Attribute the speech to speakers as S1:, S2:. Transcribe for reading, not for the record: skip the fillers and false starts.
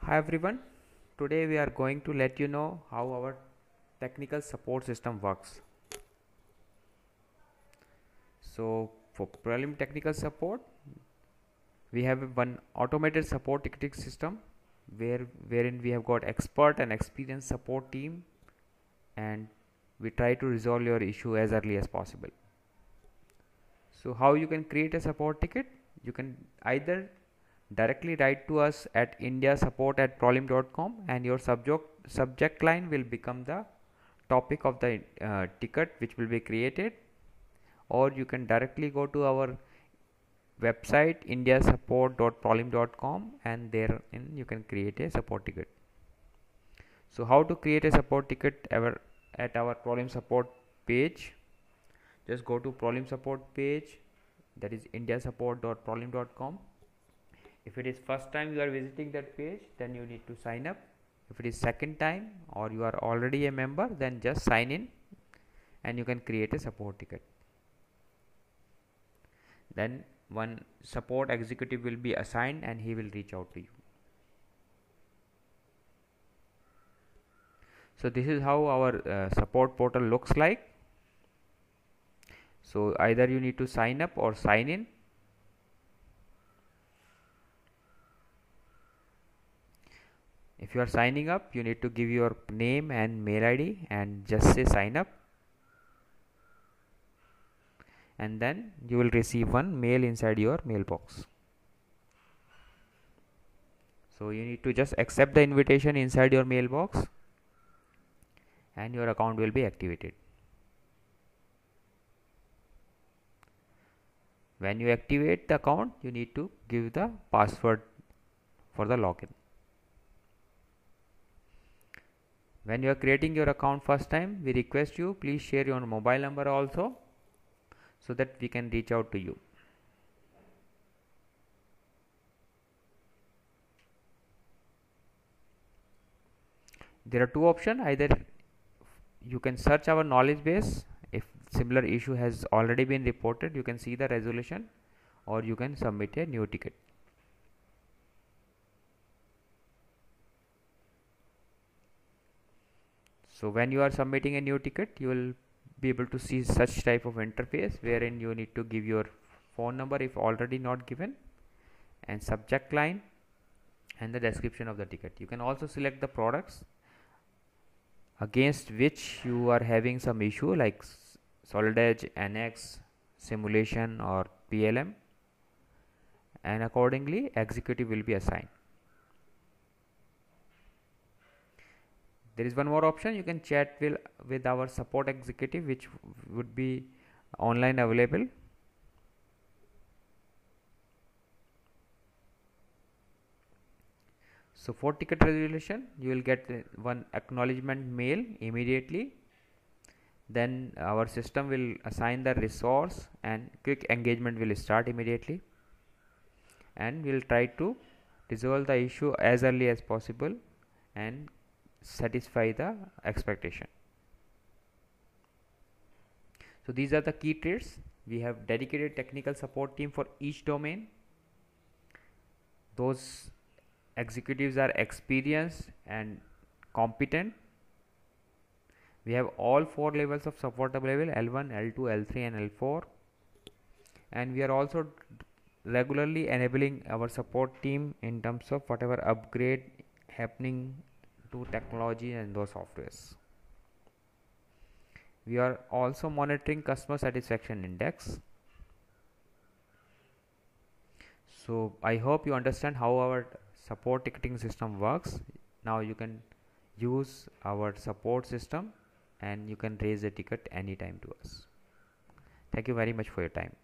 S1: Hi everyone, today we are going to let you know how our technical support system works. So for prelim technical support, we have one automated support ticketing system wherein we have got expert and experienced support team, and we try to resolve your issue as early as possible. So how you can create a support ticket? You can either directly write to us at indiasupport@prolim.com, and your subject line will become the topic of the ticket which will be created, or you can directly go to our website indiasupport.prolim.com, and therein you can create a support ticket. So how to create a support ticket at our Prolim support page? Just go to Prolim support page, that is indiasupport.prolim.com. If it is first time you are visiting that page, then you need to sign up. If it is second time or you are already a member, then just sign in and you can create a support ticket. Then one support executive will be assigned and he will reach out to you. So this is how our support portal looks like. So either you need to sign up or sign in. If you are signing up, you need to give your name and mail ID and just say sign up, and then you will receive one mail inside your mailbox. So you need to just accept the invitation inside your mailbox and your account will be activated. When you activate the account, you need to give the password for the login. When you are creating your account first time, we request you please share your mobile number also, so that we can reach out to you. There are two options. Either you can search our knowledge base. If similar issue has already been reported, you can see the resolution, or you can submit a new ticket. So when you are submitting a new ticket, you will be able to see such type of interface wherein you need to give your phone number if already not given, and subject line and the description of the ticket. You can also select the products against which you are having some issue, like Solid Edge, NX, simulation or PLM, and accordingly executive will be assigned. There is one more option. You can chat with our support executive, which would be online available. So for ticket resolution, you will get one acknowledgement mail immediately. Then our system will assign the resource and quick engagement will start immediately, and we will try to resolve the issue as early as possible and satisfy the expectation. So these are the key traits. We have dedicated technical support team for each domain. Those executives are experienced and competent. We have all 4 levels of support available: L1, L2, L3 and L4, and we are also regularly enabling our support team in terms of whatever upgrade happening to technology and those softwares. We are also monitoring customer satisfaction index. So I hope you understand how our support ticketing system works. Now you can use our support system and you can raise a ticket anytime to us. Thank you very much for your time.